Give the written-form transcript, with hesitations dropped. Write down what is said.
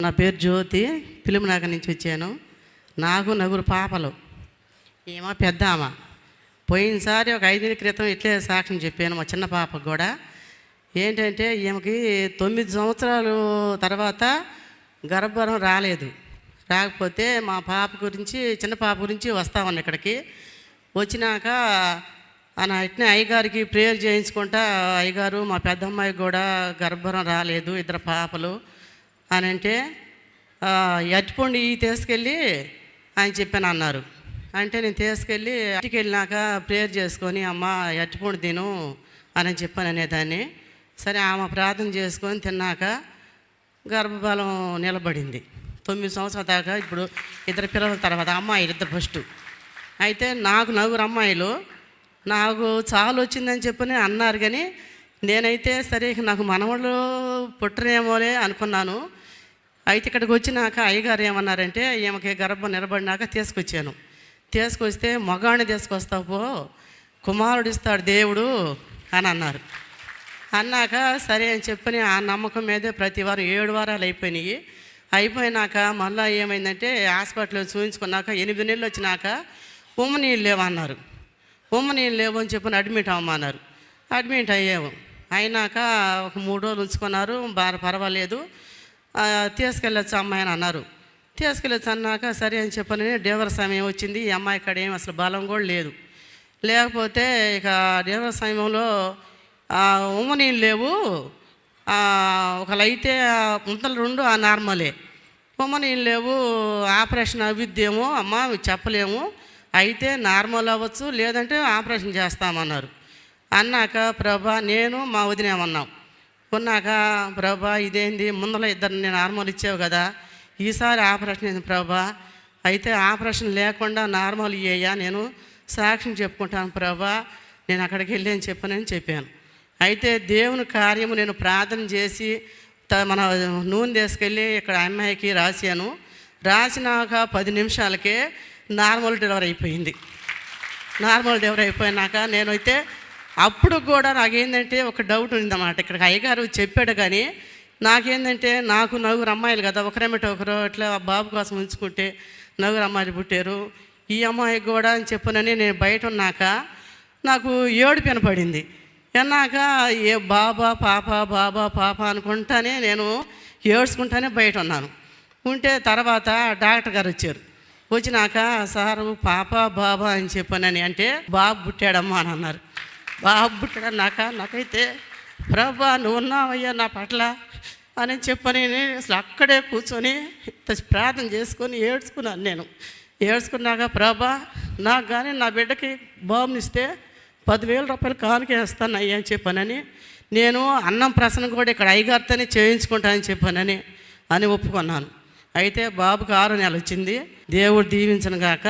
నా పేరు జ్యోతి, పిలుమనగర్ నుంచి వచ్చాను. నాకు నలుగురు పాపలు. ఏమో పెద్ద ఆమె. పోయినసారి ఒక 5 నెలల క్రితం ఇట్లే సాక్ష్యం చెప్పాను మా చిన్న పాపకు కూడా. ఏంటంటే ఈమెకి 9 సంవత్సరాలు తర్వాత గర్భవరం రాలేదు. రాకపోతే మా పాప గురించి, చిన్న పాప గురించి వస్తామన్న ఇక్కడికి వచ్చినాక ఇట్నే అయ్యగారికి ప్రేయర్ చేయించుకుంటా, అయ్యగారు మా పెద్ద అమ్మాయికి కూడా గర్భవరం రాలేదు, 2 పాపలు అని అంటే అరటిపండు తీసుకెళ్ళి ఆయన చెప్పాను అన్నారు. అంటే నేను తీసుకెళ్ళి ఇంటికి వెళ్ళినాక ప్రేయర్ చేసుకొని అమ్మ అరటిపండు తిను అని చెప్పాను అనేదాన్ని. సరే ఆమె ప్రార్థన చేసుకొని తిన్నాక గర్భఫలం నిలబడింది. 9 సంవత్సరాల దాకా ఇప్పుడు 2 పిల్లల తర్వాత అమ్మాయిలు 2 ఫస్ట్. అయితే నాకు 9 అమ్మాయిలు. నాకు చాలు వచ్చిందని చెప్పని అన్నారు, కానీ నేనైతే సరే నాకు మనవాళ్ళు పుట్టరేమోలే అనుకున్నాను. అయితే ఇక్కడికి వచ్చినాక అయ్యగారు ఏమన్నారంటే ఈమెకి గర్భం నిలబడినాక తీసుకొచ్చాను. తీసుకొస్తే మగాడిని తీసుకొస్తావు, కుమారుడు ఇస్తాడు దేవుడు అని అన్నారు. అన్నాక సరే అని చెప్పని ఆ నమ్మకం మీదే ప్రతి వారం 7 వారాలు అయిపోయినాయి. అయిపోయినాక మళ్ళీ ఏమైందంటే హాస్పిటల్లో చూపించుకున్నాక 8 నెలలు వచ్చినాక నీళ్ళు లేవన్నారు. నీళ్ళు లేవు అని చెప్పని అడ్మిట్ అవ్వమన్నారు. అడ్మిట్ అయ్యాము. అయినాక ఒక 3 రోజులు ఉంచుకున్నారు. బాగా పర్వాలేదు, తీసుకెళ్ళచ్చు అమ్మాయి అని అన్నారు. తీసుకెళ్ళచ్చు అన్నాక సరే అని చెప్పని డెలివరీ సమయం వచ్చింది. ఈ అమ్మాయి కాడ ఏం అసలు బలం కూడా లేదు. లేకపోతే ఇక డెలివరీ సమయంలో నీళ్ళు లేవు, ఒకళ్ళైతే ముంతలు 2 నార్మలే, నీళ్ళు లేవు, ఆపరేషన్ అవిద్యేమో అమ్మ చెప్పలేము, అయితే నార్మల్ అవ్వచ్చు లేదంటే ఆపరేషన్ చేస్తామన్నారు. అన్నాక ప్రభా నేను మా వదినేమన్నాం. కొన్నాక ప్రభా ఇదేంది, ముందర 2 నార్మల్ ఇచ్చావు కదా, ఈసారి ఆపరేషన్ అయింది ప్రభా, అయితే ఆపరేషన్ లేకుండా నార్మల్ ఇయ్యా, నేను సాక్ష్యం చెప్పుకుంటాను ప్రభా, నేను అక్కడికి వెళ్ళి అని చెప్పాను. అయితే దేవుని కార్యము నేను ప్రార్థన చేసి మన నూనె తీసుకెళ్ళి ఇక్కడ అమ్మాయికి రాశాను. రాసినాక 10 నిమిషాలకే నార్మల్ డెలివరీ అయిపోయింది. నార్మల్ డెలివరీ అయిపోయినాక నేనైతే అప్పుడు కూడా నాకేంటంటే ఒక డౌట్ ఉందన్నమాట. ఇక్కడికి అయ్యగారు చెప్పాడు, కానీ నాకేంటంటే నాకు 9 అమ్మాయిలు కదా, ఒకరేమిటి ఒకరు ఇట్లా బాబు కోసం ఉంచుకుంటే 9 అమ్మాయిలు పుట్టారు, ఈ అమ్మాయికి కూడా అని చెప్పనని నేను బయట ఉన్నాక నాకు ఏడుపు వినపడింది. అన్నాక ఏ బాబా పాప అనుకుంటానే నేను ఏడ్చుకుంటానే బయట ఉన్నాను. ఉంటే తర్వాత డాక్టర్ గారు వచ్చారు. వచ్చినాక సారు పాప బాబా అని చెప్పనని అంటే బాబు పుట్టాడమ్మా అని అన్నారు. బాబు పుట్టాడన్నాక నాకైతే ప్రభా నువ్వు ఉన్నావయ్యా నా పట్ల అని చెప్పని అసలు అక్కడే కూర్చొని ప్రార్థన చేసుకొని ఏడ్చుకున్నాను. నేను ఏడ్చుకున్నాక ప్రభా నాకు కానీ నా బిడ్డకి బాబునిస్తే 10,000 రూపాయలు కానుక వేస్తాను అయ్యా అని చెప్పానని, నేను అన్నం ప్రసన్న కూడా ఇక్కడ అయ్యగారితోనే చేయించుకుంటానని చెప్పానని ఒప్పుకున్నాను. అయితే బాబుకి 6 నెలలు వచ్చింది. దేవుడు దీవించను గాక.